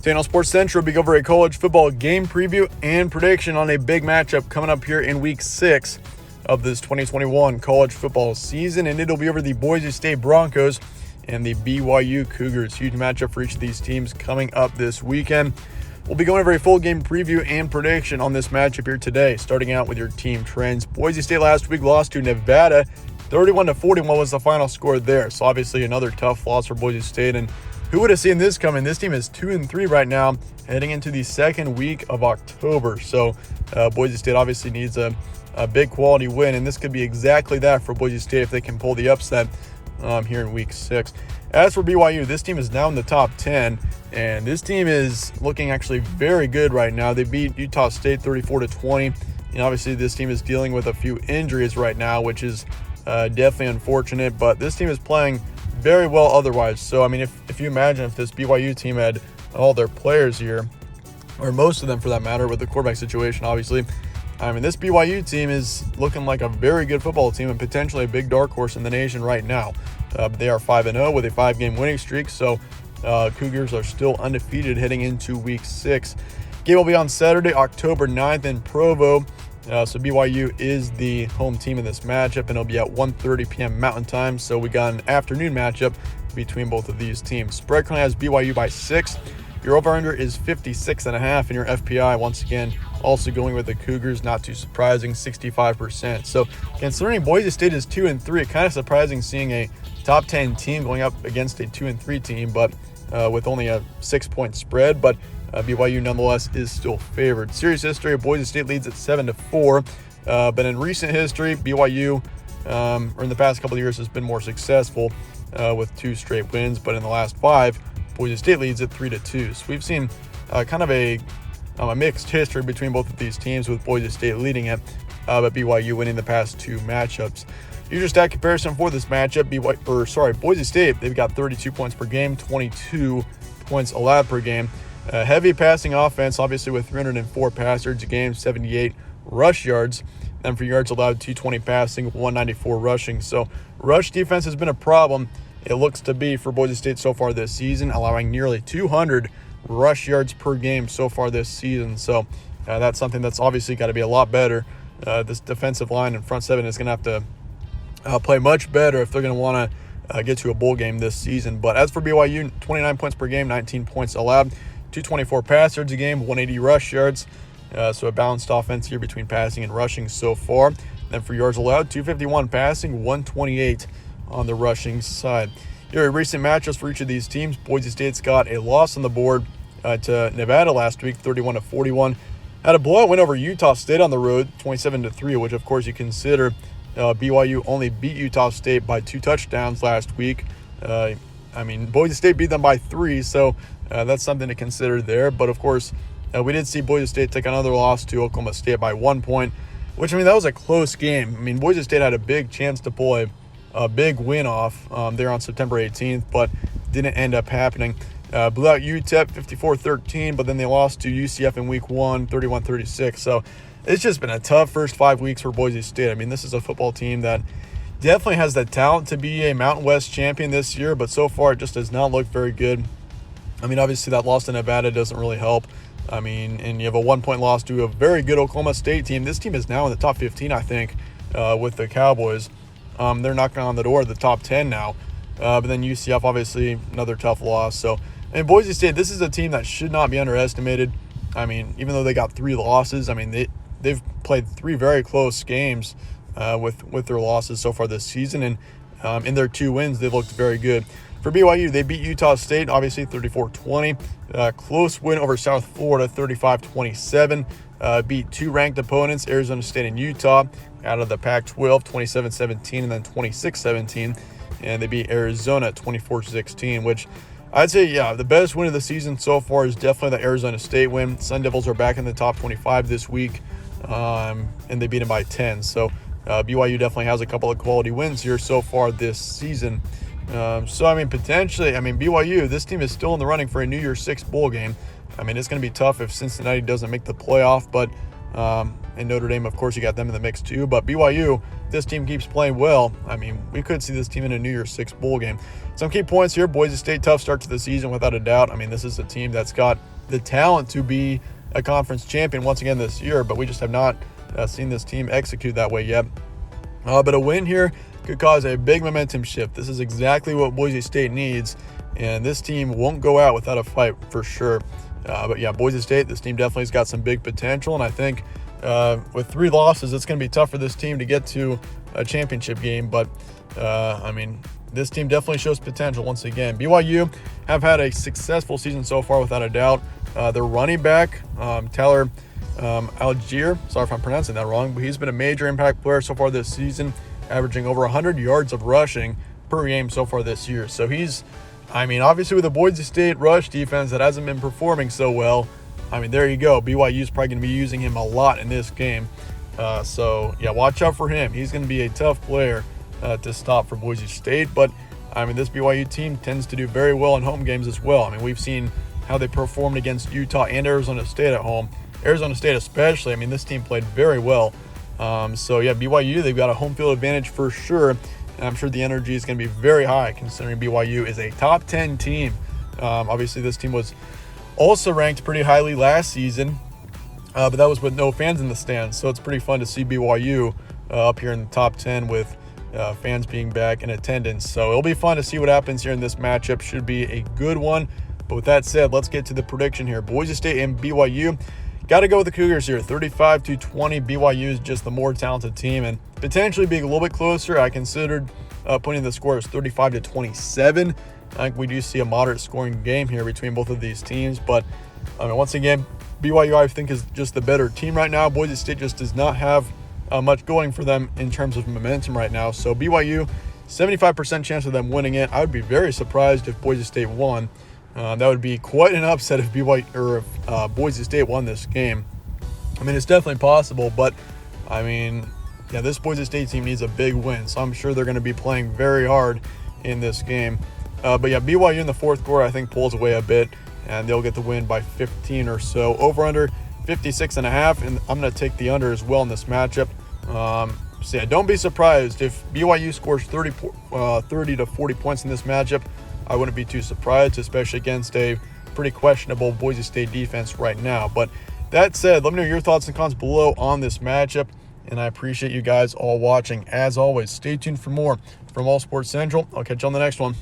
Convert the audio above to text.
Today on Sports Central, we go over a college football game preview and prediction on a big matchup coming up here in Week 6 of this 2021 college football season, and it'll be over the Boise State Broncos and the BYU Cougars. Huge matchup for each of these teams coming up this weekend. We'll be going over a full game preview and prediction on this matchup here today, starting out with your team trends. Boise State last week lost to Nevada. 31-41 was the final score there, so obviously another tough loss for Boise State, and who would have seen this coming? This team is 2-3 right now, heading into the second week of October. So Boise State obviously needs a big quality win, and this could be exactly that for Boise State if they can pull the upset here in Week 6. As for BYU, this team is now in the top 10, and this team is looking actually very good right now. They beat Utah State 34-20, and obviously this team is dealing with a few injuries right now, which is definitely unfortunate, but this team is playing very well otherwise. So, I mean, if you imagine if this BYU team had all their players here, or most of them for that matter, with the quarterback situation, obviously, I mean, this BYU team is looking like a very good football team and potentially a big dark horse in the nation right now. They are 5-0 with a 5-game winning streak, so Cougars are still undefeated heading into Week 6. Game will be on Saturday, October 9th in Provo. So BYU is the home team in this matchup, and it'll be at 1:30 p.m. Mountain Time. So we got an afternoon matchup between both of these teams. Spread currently has BYU by 6. Your over-under is 56.5, and your FPI, once again, also going with the Cougars. Not too surprising, 65%. So considering Boise State is 2-3, kind of surprising seeing a top 10 team going up against a 2-3 team, but with only a 6-point spread. But BYU nonetheless is still favored. Series history, Boise State leads at 7-4, but in recent history, BYU, or in the past couple of years, has been more successful with 2 straight wins. But in the last 5, Boise State leads at 3-2. So we've seen kind of a mixed history between both of these teams, with Boise State leading it, but BYU winning the past 2 matchups. User stat comparison for this matchup: Boise State, they've got 32 points per game, 22 points allowed per game. Heavy passing offense, obviously, with 304 pass yards a game, 78 rush yards. And for yards allowed, 220 passing, 194 rushing. So rush defense has been a problem, it looks to be, for Boise State so far this season, allowing nearly 200 rush yards per game so far this season. So that's something that's obviously got to be a lot better. This defensive line and front seven is going to have to play much better if they're going to want to get to a bowl game this season. But as for BYU, 29 points per game, 19 points allowed. 224 pass yards a game, 180 rush yards. So a balanced offense here between passing and rushing so far. Then for yards allowed, 251 passing, 128 on the rushing side. Here are recent matchups for each of these teams. Boise State's got a loss on the board to Nevada last week, 31-41. Had a blowout win over Utah State on the road, 27-3, which of course you consider BYU only beat Utah State by 2 touchdowns last week. I mean, Boise State beat them by 3, so that's something to consider there. But, of course, we did see Boise State take another loss to Oklahoma State by 1 point, which, I mean, that was a close game. I mean, Boise State had a big chance to pull a big win off there on September 18th, but didn't end up happening. Blew out UTEP 54-13, but then they lost to UCF in Week 1, 31-36. So it's just been a tough first 5 weeks for Boise State. I mean, this is a football team that definitely has the talent to be a Mountain West champion this year, but so far it just does not look very good. I mean, obviously that loss to Nevada doesn't really help. I mean, and you have a 1-point loss to a very good Oklahoma State team. This team is now in the top 15, I think, with the Cowboys. They're knocking on the door of the top 10 now. But then UCF, obviously, another tough loss. So, and Boise State, this is a team that should not be underestimated. I mean, even though they got 3 losses, I mean, they've played 3 very close games with their losses so far this season. And in their 2 wins, they've looked very good. For BYU, they beat Utah State, obviously 34-20. Close win over South Florida, 35-27. Beat 2 ranked opponents, Arizona State and Utah, out of the Pac-12, 27-17 and then 26-17. And they beat Arizona 24-16, which I'd say, yeah, the best win of the season so far is definitely the Arizona State win. Sun Devils are back in the top 25 this week, and they beat them by 10. So BYU definitely has a couple of quality wins here so far this season. So, I mean, potentially, BYU, this team is still in the running for a New Year's 6 bowl game. I mean, it's going to be tough if Cincinnati doesn't make the playoff, but and Notre Dame, of course, you got them in the mix too. But BYU, this team keeps playing well. I mean, we could see this team in a New Year's 6 bowl game. Some key points here: Boise State, tough start to the season without a doubt. I mean, this is a team that's got the talent to be a conference champion once again this year, but we just have not seen this team execute that way yet. But a win here could cause a big momentum shift. This is exactly what Boise State needs, and this team won't go out without a fight for sure. But yeah, Boise State, this team definitely has got some big potential, and I think with 3 losses, it's going to be tough for this team to get to a championship game. But I mean, this team definitely shows potential once again. BYU have had a successful season so far, without a doubt. Their running back, Tyler Algier, sorry if I'm pronouncing that wrong, but he's been a major impact player so far this season, averaging over 100 yards of rushing per game so far this year. So he's, I mean, obviously with the Boise State rush defense that hasn't been performing so well, I mean, there you go. BYU's probably going to be using him a lot in this game. So, yeah, watch out for him. He's going to be a tough player to stop for Boise State. But, I mean, this BYU team tends to do very well in home games as well. I mean, we've seen how they performed against Utah and Arizona State at home. Arizona State especially, I mean, this team played very well. So, yeah, BYU, they've got a home field advantage for sure. And I'm sure the energy is going to be very high considering BYU is a top 10 team. Obviously, this team was also ranked pretty highly last season, but that was with no fans in the stands. So it's pretty fun to see BYU up here in the top 10 with fans being back in attendance. So it'll be fun to see what happens here in this matchup. Should be a good one. But with that said, let's get to the prediction here. Boise State and BYU. Got to go with the Cougars here. 35-20. BYU is just the more talented team and potentially being a little bit closer. I considered putting the score as 35-27. I think we do see a moderate scoring game here between both of these teams. But I mean, once again, BYU I think is just the better team right now. Boise State just does not have much going for them in terms of momentum right now. So BYU, 75% chance of them winning it. I would be very surprised if Boise State won. That would be quite an upset if Boise State won this game. I mean, it's definitely possible, but I mean, yeah, this Boise State team needs a big win, so I'm sure they're going to be playing very hard in this game. But yeah, BYU in the fourth quarter, I think, pulls away a bit, and they'll get the win by 15 or so. Over under 56.5, and I'm going to take the under as well in this matchup. So yeah, don't be surprised if BYU scores 30 to 40 points in this matchup. I wouldn't be too surprised, especially against a pretty questionable Boise State defense right now. But that said, let me know your thoughts and comments below on this matchup, and I appreciate you guys all watching. As always, stay tuned for more from All Sports Central. I'll catch you on the next one.